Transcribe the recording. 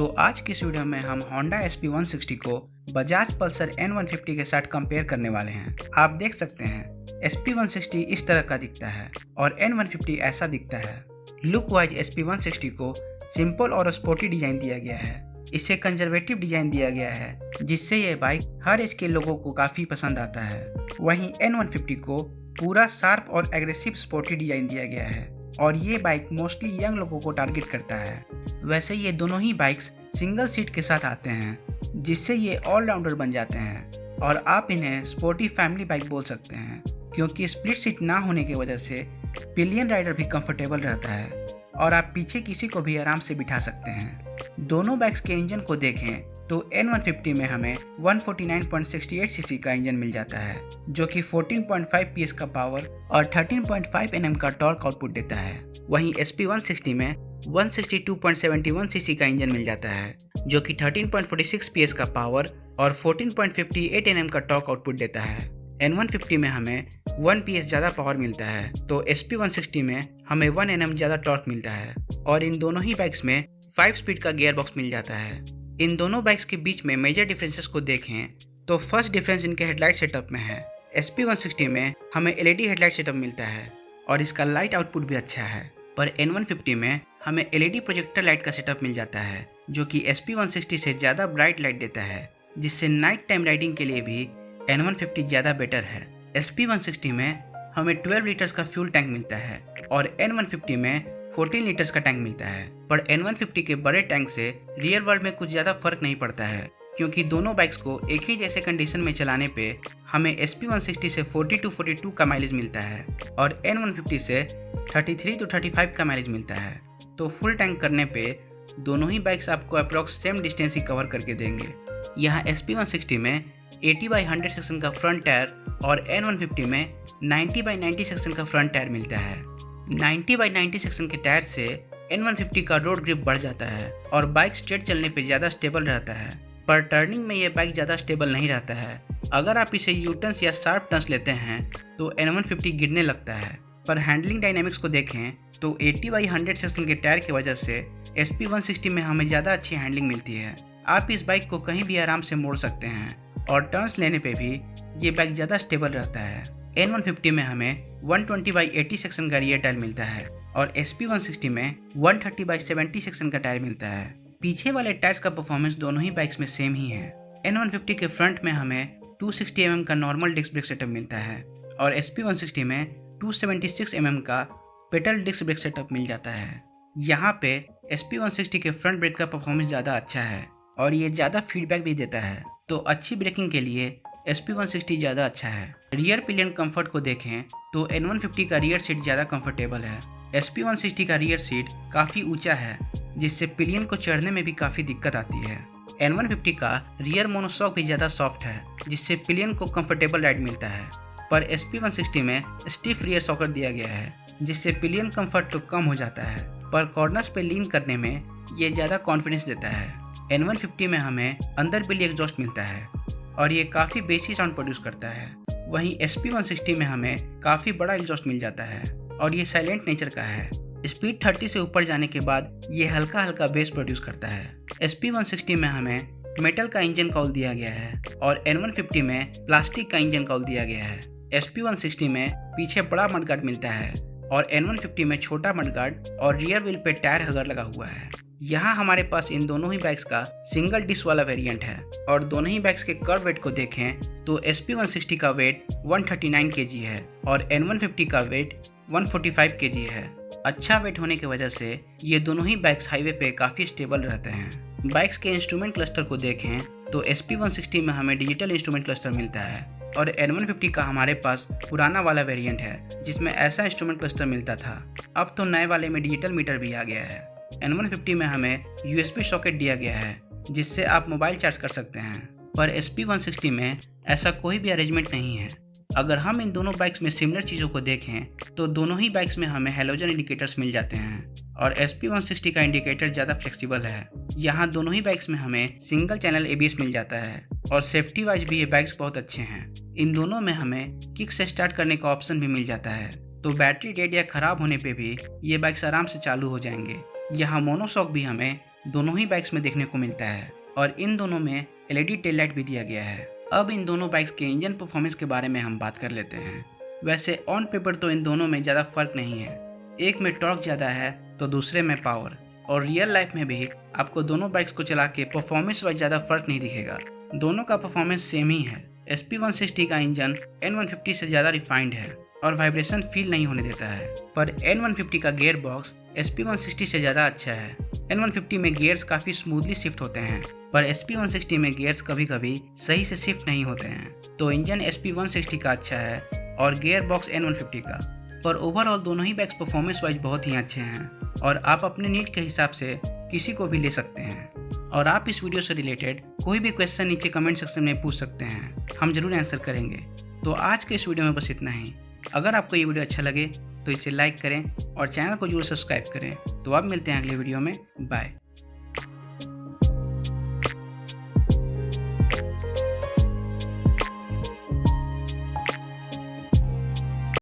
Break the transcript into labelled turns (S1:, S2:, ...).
S1: तो आज की इस वीडियो में हम Honda SP160 को बजाज पल्सर N150 के साथ कंपेयर करने वाले हैं। आप देख सकते हैं SP160 इस तरह का दिखता है और N150 ऐसा दिखता है। लुक वाइज SP160 को सिंपल और स्पोर्टी डिजाइन दिया गया है। इसे कंजर्वेटिव डिजाइन दिया गया है जिससे ये बाइक हर एज के लोगों को काफ़ी पसंद आता है। वहीं N150 को पूरा शार्प और एग्रेसिव स्पोर्टी डिजाइन दिया गया है और ये बाइक मोस्टली यंग लोगों को टारगेट करता है। वैसे ये दोनों ही बाइक्स सिंगल सीट के साथ आते हैं जिससे ये ऑलराउंडर बन जाते हैं और आप इन्हें स्पोर्टी फैमिली बाइक बोल सकते हैं क्योंकि स्प्लिट सीट ना होने की वजह से पिलियन राइडर भी कंफर्टेबल रहता है और आप पीछे किसी को भी आराम से बिठा सकते हैं। दोनों बाइक्स के इंजन को देखें तो N150 में हमें 149.68 सीसी का इंजन मिल जाता है जो कि 14.5 PS का पावर और 13.5 Nm का टॉर्क आउटपुट देता है। वहीं SP160 में 162.71 सीसी का इंजन मिल जाता है जो कि 13.46 PS का पावर और 14.58 Nm का टॉर्क आउटपुट देता है। N150 में हमें 1 PS ज़्यादा पावर मिलता है तो SP160 में हमें 1 Nm ज़्यादा टॉर्क मिलता है और इन दोनों ही बाइक्स में 5 स्पीड का गियर बॉक्स मिल जाता है। इन दोनों बाइक्स के बीच में मेजर डिफरेंसेस को देखें तो फर्स्ट डिफरेंस इनके हेडलाइट सेटअप में है। SP160 में हमें LED हेडलाइट सेटअप मिलता है और इसका लाइट आउटपुट भी अच्छा है, पर N150 में हमें LED प्रोजेक्टर लाइट का सेटअप मिल जाता है जो कि SP160 से ज़्यादा ब्राइट लाइट देता है जिससे नाइट टाइम राइडिंग के लिए भी N150 ज़्यादा बेटर है। SP160 में हमें 12 लीटर्स का फ्यूल टैंक मिलता है और N150 में 14 लीटर्स का टैंक मिलता है, पर N150 के बड़े टैंक से रियल वर्ल्ड में कुछ ज़्यादा फर्क नहीं पड़ता है क्योंकि दोनों बाइक्स को एक ही जैसे कंडीशन में चलाने पे हमें SP160 से 42 का माइलेज मिलता है और N150 से 33 का माइलेज मिलता है। तो फुल टैंक करने पे दोनों ही बाइक्स आपको अप्रॉक्स सेम डिस्टेंस ही कवर करके देंगे। यहाँ SP160 में 80/100 सेक्शन का फ्रंट टायर और N150 में 90/90 सेक्शन का फ्रंट टायर मिलता है। 90/90 सेक्शन के टायर से N150 का रोड ग्रिप बढ़ जाता है और बाइक स्ट्रेट चलने पे ज़्यादा स्टेबल रहता है, पर टर्निंग में ये बाइक ज़्यादा स्टेबल नहीं रहता है। अगर आप इसे यू टर्न्स या शार्प टर्न्स लेते हैं तो N150 गिरने लगता है। पर हैंडलिंग डायनेमिक्स को देखें तो 80/100 सेक्शन के टायर की वजह से SP160 में हमें ज़्यादा अच्छी हैंडलिंग मिलती है। आप इस बाइक को कहीं भी आराम से मोड़ सकते हैं और टर्न्स लेने पे भी ये बाइक ज़्यादा स्टेबल रहता है। N150 में हमें 120/80 सेक्शन का रियर टायर मिलता है और SP160 में 130/70 सेक्शन का टायर मिलता है। पीछे वाले टायर्स का परफॉर्मेंस दोनों ही बाइक्स में सेम ही है। N150 के फ्रंट में हमें 260 mm का नॉर्मल डिस्क ब्रेक सेटअप मिलता है और SP160 में 276 mm का पेडल डिस्क ब्रेक सेटअप मिल जाता है। यहाँ पे SP160 के फ्रंट ब्रेक का परफॉर्मेंस ज़्यादा अच्छा है और ये ज़्यादा फीडबैक भी देता है, तो अच्छी ब्रेकिंग के लिए SP160 ज़्यादा अच्छा है। रियर पिलियन कंफर्ट को देखें तो N150 का रियर सीट ज़्यादा कंफर्टेबल है। SP160 का रियर सीट काफ़ी ऊंचा है जिससे पिलियन को चढ़ने में भी काफ़ी दिक्कत आती है। N150 का रियर मोनोशॉक भी ज़्यादा सॉफ्ट है जिससे पिलियन को कंफर्टेबल राइड मिलता है, पर SP160 में स्टिफ रियर सॉकेट दिया गया है जिससे पिलियन कंफर्ट तो कम हो जाता है, पर कॉर्नर्स पे लीन करने में ये ज़्यादा कॉन्फिडेंस देता है। N150 में हमें अंदर बिली एग्जॉस्ट मिलता है और ये काफ़ी बेसी साउंड प्रोड्यूस करता है। वहीं SP160 में हमें काफ़ी बड़ा एग्जॉस्ट मिल जाता है और ये साइलेंट नेचर का है। स्पीड 30 से ऊपर जाने के बाद ये हल्का हल्का बेस प्रोड्यूस करता है। SP160 में हमें मेटल का इंजन कॉल दिया गया है और N150 में प्लास्टिक का इंजन कॉल दिया गया है। SP160 में पीछे बड़ा मडगार्ड मिलता है और N150 में छोटा मडगार्ड और रियर व्हील पे टायर हगर लगा हुआ है। यहाँ हमारे पास इन दोनों ही बाइक्स का सिंगल डिस्क वाला वेरिएंट है और दोनों ही बाइक्स के कर्व वेट को देखें तो SP160 का वेट 139 kg है और N150 का वेट 145 kg है। अच्छा वेट होने की वजह से ये दोनों ही बाइक्स हाईवे पे काफ़ी स्टेबल रहते हैं। बाइक्स के इंस्ट्रूमेंट क्लस्टर को देखें तो SP160 में हमें डिजिटल इंस्ट्रूमेंट क्लस्टर मिलता है और N150 का हमारे पास पुराना वाला वेरिएंट है जिसमें ऐसा इंस्ट्रूमेंट क्लस्टर मिलता था। अब तो नए वाले में डिजिटल मीटर भी आ गया है। N150 में हमें USB सॉकेट दिया गया है जिससे आप मोबाइल चार्ज कर सकते हैं, पर SP160 में ऐसा कोई भी अरेंजमेंट नहीं है। अगर हम इन दोनों बाइक्स में सिमिलर चीज़ों को देखें तो दोनों ही बाइक्स में हमें हैलोजन इंडिकेटर्स मिल जाते हैं और SP160 का इंडिकेटर ज़्यादा फ्लेक्सिबल है। यहाँ दोनों ही बाइक्स में हमें सिंगल चैनल ABS मिल जाता है और सेफ्टी वाइज भी ये बाइक्स बहुत अच्छे हैं। इन दोनों में हमें किक से स्टार्ट करने का ऑप्शन भी मिल जाता है, तो बैटरी डेड या ख़राब होने पे भी ये बाइक्स आराम से चालू हो जाएंगे। यहाँ मोनोशॉक भी हमें दोनों ही बाइक्स में देखने को मिलता है और इन दोनों में LED टेल लाइट भी दिया गया है। अब इन दोनों बाइक्स के इंजन परफॉर्मेंस के बारे में हम बात कर लेते हैं। वैसे ऑन पेपर तो इन दोनों में ज़्यादा फर्क नहीं है, एक में टॉर्क ज़्यादा है तो दूसरे में पावर, और रियल लाइफ में भी आपको दोनों बाइक्स को चला के परफॉर्मेंस वाइज ज़्यादा फर्क नहीं दिखेगा। दोनों का परफॉर्मेंस सेम ही है। SP160 का इंजन N150 से ज़्यादा रिफाइंड है और वाइब्रेशन फील नहीं होने देता है, पर N150 का गियर बॉक्स SP160 से ज़्यादा अच्छा है। N150 में गियर्स काफ़ी स्मूथली शिफ्ट होते हैं, पर SP160 में गियर्स कभी कभी सही से शिफ्ट नहीं होते हैं। तो इंजन SP160 का अच्छा है और गियर बॉक्स N150 का, पर ओवरऑल दोनों ही बाइक्स परफॉर्मेंस वाइज बहुत ही अच्छे हैं और आप अपने नीड के हिसाब से किसी को भी ले सकते हैं। और आप इस वीडियो से रिलेटेड कोई भी क्वेश्चन नीचे कमेंट सेक्शन में पूछ सकते हैं, हम जरूर आंसर करेंगे। तो आज के इस वीडियो में बस इतना ही। अगर आपको ये वीडियो अच्छा लगे तो इसे लाइक करें और चैनल को जरूर सब्सक्राइब करें। तो अब मिलते हैं अगले वीडियो में। बाय।